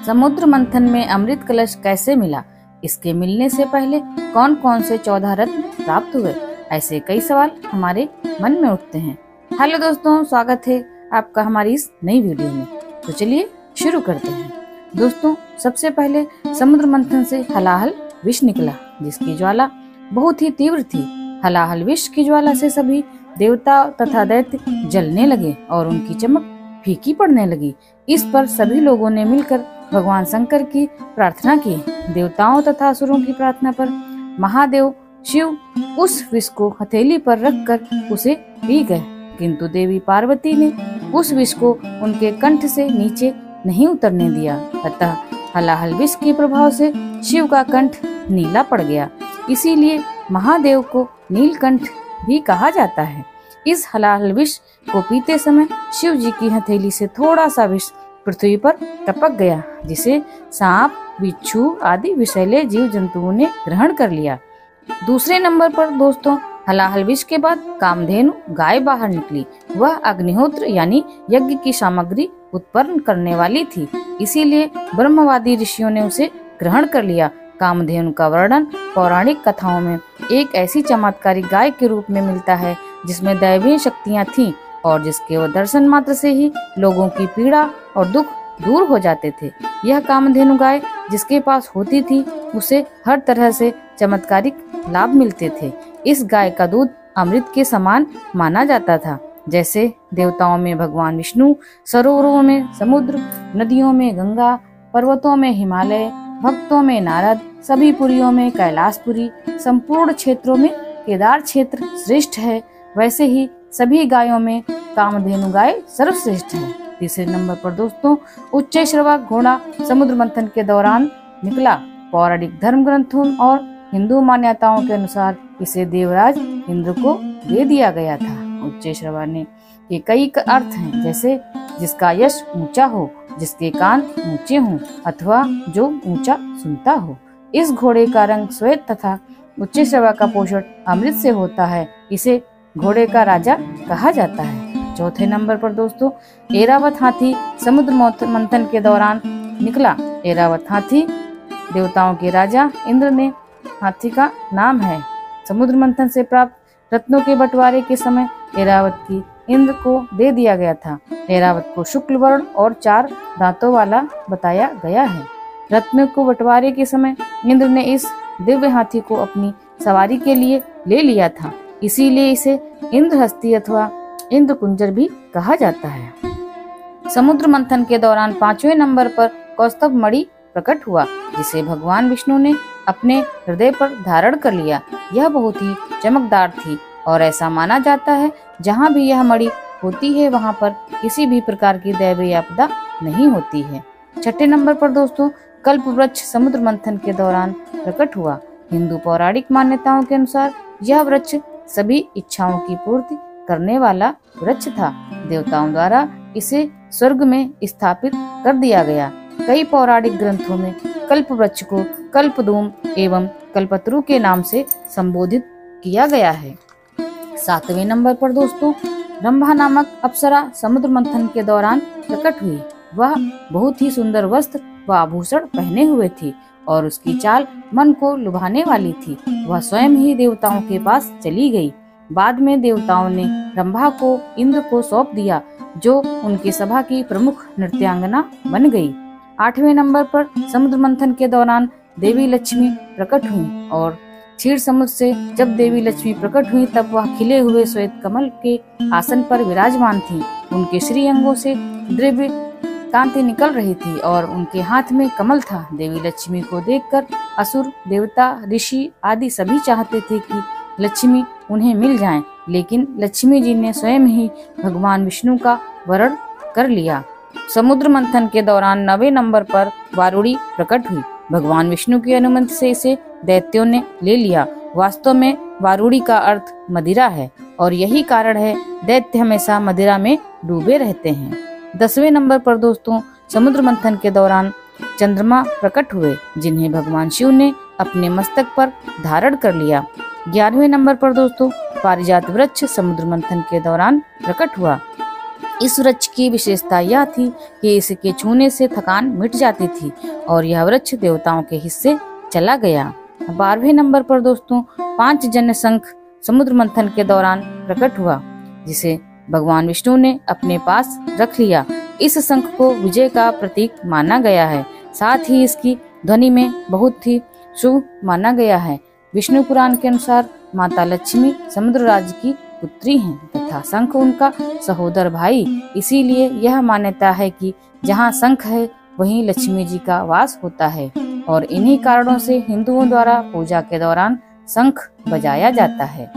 समुद्र मंथन में अमृत कलश कैसे मिला? इसके मिलने से पहले कौन कौन से 14 रत्न प्राप्त हुए? ऐसे कई सवाल हमारे मन में उठते हैं। हेलो दोस्तों, स्वागत है आपका हमारी इस नई वीडियो में। तो चलिए शुरू करते हैं। दोस्तों, सबसे पहले समुद्र मंथन से हलाहल विष निकला, जिसकी ज्वाला बहुत ही तीव्र थी। हलाहल विष की ज्वाला से सभी देवता तथा दैत्य जलने लगे और उनकी चमक फीकी पड़ने लगी। इस पर सभी लोगों ने मिलकर भगवान शंकर की प्रार्थना की। देवताओं तथा असुरों की प्रार्थना पर महादेव शिव उस विष को हथेली पर रखकर उसे पी गए, किंतु देवी पार्वती ने उस विष को उनके कंठ से नीचे नहीं उतरने दिया। अतः हलाहल विष के प्रभाव से शिव का कंठ नीला पड़ गया। इसीलिए महादेव को नीलकंठ भी कहा जाता है। इस हलाहल विष को पीते समय शिव जी की हथेली से थोड़ा सा विष पृथ्वी पर टपक गया, जिसे सांप, बिच्छू आदि विषैले जीव जंतुओं ने ग्रहण कर लिया। दूसरे नंबर पर दोस्तों, हलाहल विष के बाद कामधेनु गाय बाहर निकली। वह अग्निहोत्र यानी यज्ञ की सामग्री उत्पन्न करने वाली थी, इसीलिए ब्रह्मवादी ऋषियों ने उसे ग्रहण कर लिया। कामधेनु का वर्णन पौराणिक कथाओं में एक ऐसी चमत्कारी गाय के रूप में मिलता है जिसमें दैवीय शक्तियां थीं और जिसके दर्शन मात्र से ही लोगों की पीड़ा और दुख दूर हो जाते थे। यह कामधेनु गाय जिसके पास होती थी उसे हर तरह से चमत्कारिक लाभ मिलते थे। इस गाय का दूध अमृत के समान माना जाता था। जैसे देवताओं में भगवान विष्णु, सरोवरों में समुद्र, नदियों में गंगा, पर्वतों में हिमालय, भक्तों में नारद, सभी पुरियों में कैलाशपुरी, संपूर्ण क्षेत्रों में केदार क्षेत्र श्रेष्ठ है, वैसे ही सभी गायों में कामधेनु गाय सर्वश्रेष्ठ है। तीसरे नंबर पर दोस्तों, उच्चैश्रवा घोड़ा समुद्र मंथन के दौरान निकला। पौराणिक धर्म ग्रंथों और हिंदू मान्यताओं के अनुसार इसे देवराज इंद्र को दे दिया गया था। उच्चैश्रवा ने के कई अर्थ हैं, जैसे जिसका यश ऊंचा हो, जिसके कान ऊंचे हों, अथवा जो ऊंचा सुनता हो। इस घोड़े का रंग श्वेत तथा उच्चैश्रवा का पोषण अमृत से होता है। इसे घोड़े का राजा कहा जाता है। चौथे नंबर पर दोस्तों, ऐरावत हाथी समुद्र मंथन के दौरान निकला। ऐरावत हाथी देवताओं के राजा इंद्र ने हाथी का नाम है। समुद्र मंथन से प्राप्त रत्नों के बंटवारे के समय ऐरावत की इंद्र को दे दिया गया था। ऐरावत को शुक्ल वर्ण और 4 दांतों वाला बताया गया है। रत्नों को बंटवारे के समय इंद्र ने इस दिव्य हाथी को अपनी सवारी के लिए ले लिया था, इसीलिए इसे इंद्रहस्ती अथवा इंद्रकुंजर भी कहा जाता है। समुद्र मंथन के दौरान 5वें नंबर पर कौस्तभ मणि प्रकट हुआ, जिसे भगवान विष्णु ने अपने हृदय पर धारण कर लिया। यह बहुत ही चमकदार थी और ऐसा माना जाता है जहाँ भी यह मणि होती है वहाँ पर किसी भी प्रकार की दैवीय आपदा नहीं होती है। छठे नंबर पर दोस्तों, कल्प वृक्ष समुद्र मंथन के दौरान प्रकट हुआ। हिंदू पौराणिक मान्यताओं के अनुसार यह वृक्ष सभी इच्छाओं की पूर्ति करने वाला वृक्ष था। देवताओं द्वारा इसे स्वर्ग में स्थापित कर दिया गया। कई पौराणिक ग्रंथों में कल्प वृक्ष को कल्पद्रुम एवं कल्पतरु के नाम से संबोधित किया गया है। 7वें नंबर पर दोस्तों, रंभा नामक अप्सरा समुद्र मंथन के दौरान प्रकट हुई। वह बहुत ही सुंदर वस्त्र व आभूषण पहने हुए थी और उसकी चाल मन को लुभाने वाली थी। वह स्वयं ही देवताओं के पास चली गई। बाद में देवताओं ने रंभा को इंद्र को सौंप दिया, जो उनकी सभा की प्रमुख नृत्यांगना बन गई। 8वें नंबर पर समुद्र मंथन के दौरान देवी लक्ष्मी प्रकट हुई और क्षीर समुद्र से जब देवी लक्ष्मी प्रकट हुई तब वह खिले हुए श्वेत कमल के आसन पर विराजमान थी। उनके श्री अंगों से दिव्य कांति निकल रही थी और उनके हाथ में कमल था। देवी लक्ष्मी को देखकर असुर, देवता, ऋषि आदि सभी चाहते थे कि लक्ष्मी उन्हें मिल जाएं, लेकिन लक्ष्मी जी ने स्वयं ही भगवान विष्णु का वरण कर लिया। समुद्र मंथन के दौरान 9वें नंबर पर वारुणी प्रकट हुई। भगवान विष्णु की अनुमति से इसे दैत्यों ने ले लिया। वास्तव में वारुणी का अर्थ मदिरा है और यही कारण है दैत्य हमेशा मदिरा में डूबे रहते हैं। 10वें नंबर पर दोस्तों, समुद्र मंथन के दौरान चंद्रमा प्रकट हुए, जिन्हें भगवान शिव ने अपने मस्तक पर धारण कर लिया। 11वें नंबर पर दोस्तों, पारिजात वृक्ष समुद्र मंथन के दौरान प्रकट हुआ। इस वृक्ष की विशेषता यह थी कि इसके छूने से थकान मिट जाती थी और यह वृक्ष देवताओं के हिस्से चला गया। 12वें नंबर पर दोस्तों, पांचजन्य शंख समुद्र मंथन के दौरान प्रकट हुआ, जिसे भगवान विष्णु ने अपने पास रख लिया। इस शंख को विजय का प्रतीक माना गया है, साथ ही इसकी ध्वनि में बहुत ही शुभ माना गया है। विष्णु पुराण के अनुसार माता लक्ष्मी समुद्र राज की पुत्री हैं तथा शंख उनका सहोदर भाई, इसीलिए यह मान्यता है कि जहाँ शंख है वहीं लक्ष्मी जी का वास होता है और इन्हीं कारणों से हिंदुओं द्वारा पूजा के दौरान शंख बजाया जाता है।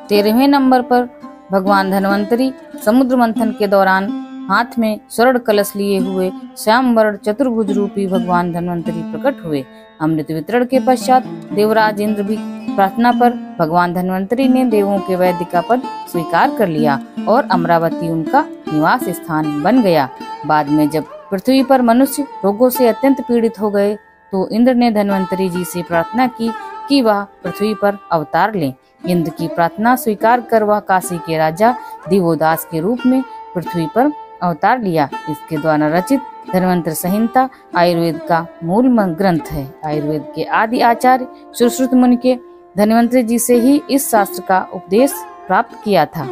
13वें नंबर पर भगवान धन्वंतरी समुद्र मंथन के दौरान हाथ में स्वर्ण कलश लिए हुए श्याम वर्ण चतुर्भुज रूपी भगवान धन्वंतरी प्रकट हुए। अमृत वितरण के पश्चात देवराज इंद्र भी प्रार्थना पर भगवान धन्वंतरी ने देवों के वैद्य का पद स्वीकार कर लिया और अमरावती उनका निवास स्थान बन गया। बाद में जब पृथ्वी पर मनुष्य रोगों से अत्यंत पीड़ित हो गए तो इंद्र ने धन्वंतरी जी से प्रार्थना की कि वह पृथ्वी पर अवतार लें। इंद्र की प्रार्थना स्वीकार कर वह काशी के राजा दिवोदास के रूप में पृथ्वी पर अवतार लिया। इसके द्वारा रचित धन्वंतर संहिता आयुर्वेद का मूल ग्रंथ है। आयुर्वेद के आदि आचार्य सुश्रुत मुनि के धन्वंतरी जी से ही इस शास्त्र का उपदेश प्राप्त किया था।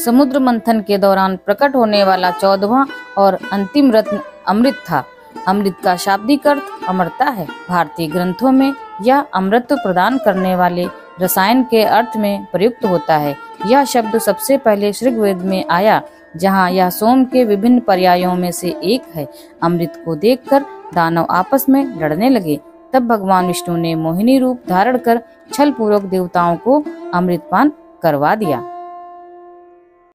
समुद्र मंथन के दौरान प्रकट होने वाला 14वां और अंतिम रत्न अमृत था। अमृत का शाब्दिक अर्थ अमरता है। भारतीय ग्रंथों में यह अमृत प्रदान करने वाले रसायन के अर्थ में प्रयुक्त होता है। यह शब्द सबसे पहले ऋग्वेद में आया, जहाँ यह सोम के विभिन्न पर्यायों में से एक है। अमृत को देखकर दानव आपस में लड़ने लगे। तब भगवान विष्णु ने मोहिनी रूप धारण कर छल पूर्वक देवताओं को अमृतपान करवा दिया।